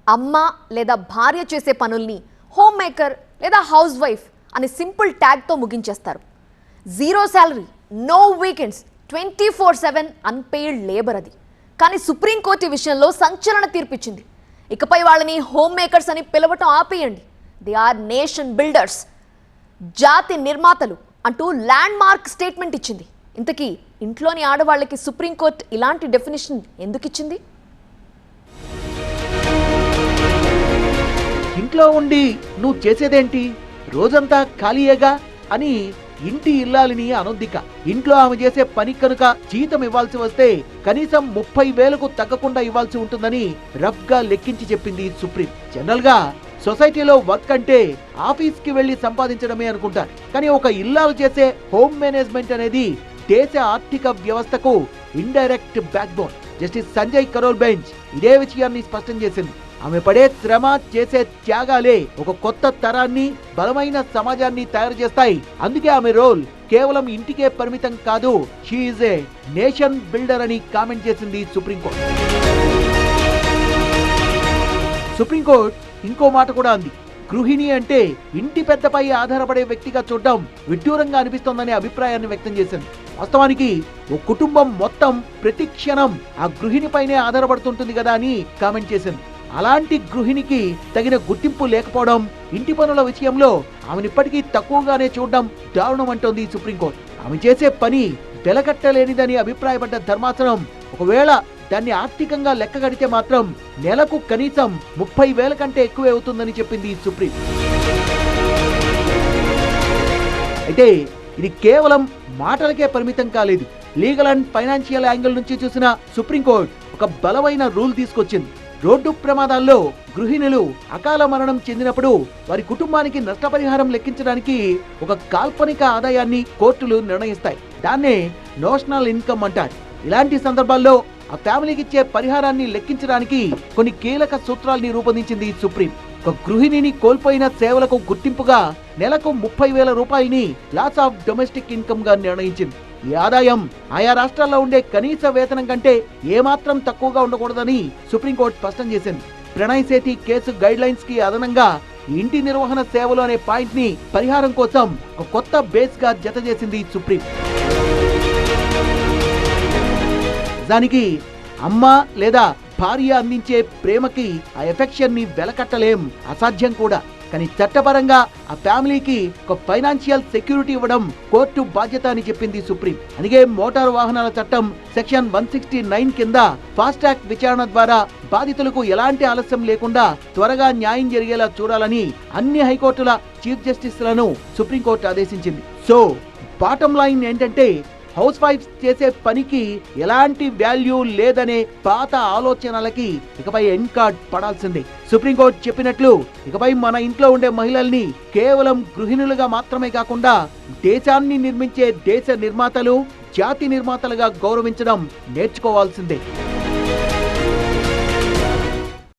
అమ్మ లేదా భార్య చేసే పనుల్ని హోమ్ మేకర్ లేదా హౌస్ వైఫ్ అని సింపుల్ ట్యాగ్తో ముగించేస్తారు. Zero salary, no weekends, 24/7 unpaid labour అది. కానీ సుప్రీంకోర్టు ఈ విషయంలో సంచలన తీర్పిచ్చింది. ఇకపై వాళ్ళని హోమ్ మేకర్స్ అని పిలవటం ఆపేయండి. దే ఆర్ నేషన్ బిల్డర్స్, జాతి నిర్మాతలు అంటూ ల్యాండ్ మార్క్ స్టేట్మెంట్ ఇచ్చింది. ఇంతకీ ఇంట్లోని ఆడవాళ్ళకి సుప్రీంకోర్టు ఇలాంటి డెఫినేషన్ ఎందుకు ఇచ్చింది? ఇంట్లో ఉండి నువ్వు చేసేదేంటి, రోజంతా ఖాళీయేగా అని ఇంటి ఇల్లాలిని అనొద్దిక. ఇంట్లో ఆమె చేసే పని కనుక జీతం ఇవ్వాల్సి వస్తే కనీసం 30,000కు తగ్గకుండా ఇవ్వాల్సి ఉంటుందని రఫ్ గా లెక్కించి చెప్పింది సుప్రీం. జనరల్ గా సొసైటీలో వర్క్ అంటే ఆఫీస్ కి వెళ్లి సంపాదించడమే అనుకుంటారు. కానీ ఒక ఇల్లాలు చేసే హోమ్ మేనేజ్మెంట్ అనేది దేశ ఆర్థిక వ్యవస్థకు indirect backbone. Justice Sanjay Karol bench ఇదే విషయాన్ని స్పష్టం చేసింది. ఆమె పడే శ్రమ, చేసే త్యాగాలే ఒక కొత్త తరాన్ని, బలమైన సమాజాన్ని తయారు చేస్తాయి. అందుకే ఆమె రోల్ కేవలం ఇంటికే పరిమితం కాదు, she is a nation builder అని కామెంట్ చేసింది సుప్రీంకోర్టు. సుప్రీంకోర్టు ఇంకో మాట కూడా అంది. గృహిణి అంటే ఇంటి పెద్దపై ఆధారపడే వ్యక్తిగా చూడడం విడ్డూరంగా అనిపిస్తోందనే అభిప్రాయాన్ని వ్యక్తం చేసింది. వాస్తవానికి ఓ కుటుంబం మొత్తం ప్రతి క్షణం ఆ గృహిణిపైనే ఆధారపడుతుంటుంది కదా అని కామెంట్ చేసింది. అలాంటి గృహిణికి తగిన గుర్తింపు లేకపోవడం, ఇంటి పనుల విషయంలో ఆమెనిప్పటికీ తక్కువగానే చూడడం దారుణం అంటోంది సుప్రీంకోర్టు. ఆమె చేసే పని వెలకట్టలేనిదని అభిప్రాయపడ్డ ధర్మాసనం ఒకవేళ దాన్ని ఆర్థికంగా లెక్కగడితే మాత్రం నెలకు కనీసం 30,000 కంటే ఎక్కువే అవుతుందని చెప్పింది సుప్రీం. అయితే ఇది కేవలం మాటలకే పరిమితం కాలేదు. లీగల్ అండ్ ఫైనాన్షియల్ యాంగిల్ నుంచి చూసిన సుప్రీంకోర్టు ఒక బలమైన రూల్ తీసుకొచ్చింది. రోడ్డు ప్రమాదాల్లో గృహిణులు అకాల మరణం చెందినప్పుడు వారి కుటుంబానికి నష్టపరిహారం లెక్కించడానికి ఒక కాల్పనిక ఆదాయాన్ని కోర్టులు నిర్ణయిస్తాయి. దాన్నే నోషనల్ ఇన్కమ్ అంటారు. ఇలాంటి సందర్భాల్లో ఆ ఫ్యామిలీకి ఇచ్చే పరిహారాన్ని లెక్కించడానికి కొన్ని కీలక సూత్రాల్ని రూపొందించింది సుప్రీం. ఒక గృహిణిని కోల్పోయిన సేవలకు గుర్తింపుగా నెలకు 30,000 రూపాయలని లాస్ ఆఫ్ డొమెస్టిక్ ఇన్కమ్ గా నిర్ణయించింది. ఈ ఆదాయం ఆయా రాష్ట్రాల్లో ఉండే కనీస వేతనం కంటే ఏమాత్రం తక్కువగా ఉండకూడదని సుప్రీంకోర్టు స్పష్టం చేసింది. ప్రణయ్ సేతి కేసు గైడ్ లైన్స్ కి అదనంగా ఇంటి నిర్వహణ సేవలు అనే పాయింట్ ని పరిహారం కోసం ఒక కొత్త బేస్ గా జత చేసింది సుప్రీం. దానికి అమ్మ లేదా భార్య అందించే ప్రేమకి ఆ ఎఫెక్షన్ ని వెలకట్టలేం, అసాధ్యం కూడా. కానీ చట్టపరంగా ఆ ఫ్యామిలీకి ఒక ఫైనాన్షియల్ సెక్యూరిటీ ఇవ్వడం కోర్టు బాధ్యత అని చెప్పింది సుప్రీం. అందుకే మోటారు వాహనాల చట్టం సెక్షన్ 169 కింద ఫాస్ట్ ట్రాక్ విచారణ ద్వారా బాధితులకు ఎలాంటి ఆలస్యం లేకుండా త్వరగా న్యాయం జరిగేలా చూడాలని అన్ని హైకోర్టుల చీఫ్ జస్టిస్లను సుప్రీంకోర్టు ఆదేశించింది. సో బాటం లైన్ ఏంటంటే, హౌస్ వైఫ్స్ చేసే పనికి ఎలాంటి వాల్యూ లేదనే పాత ఆలోచనలకి ఇకపై ఎండ్ కార్డ్ పడాల్సిందే. సుప్రీంకోర్టు చెప్పినట్లు ఇకపై మన ఇంట్లో ఉండే మహిళల్ని కేవలం గృహిణులుగా మాత్రమే కాకుండా దేశాన్ని నిర్మించే దేశ నిర్మాతలు, జాతి నిర్మాతలుగా గౌరవించడం నేర్చుకోవాల్సిందే.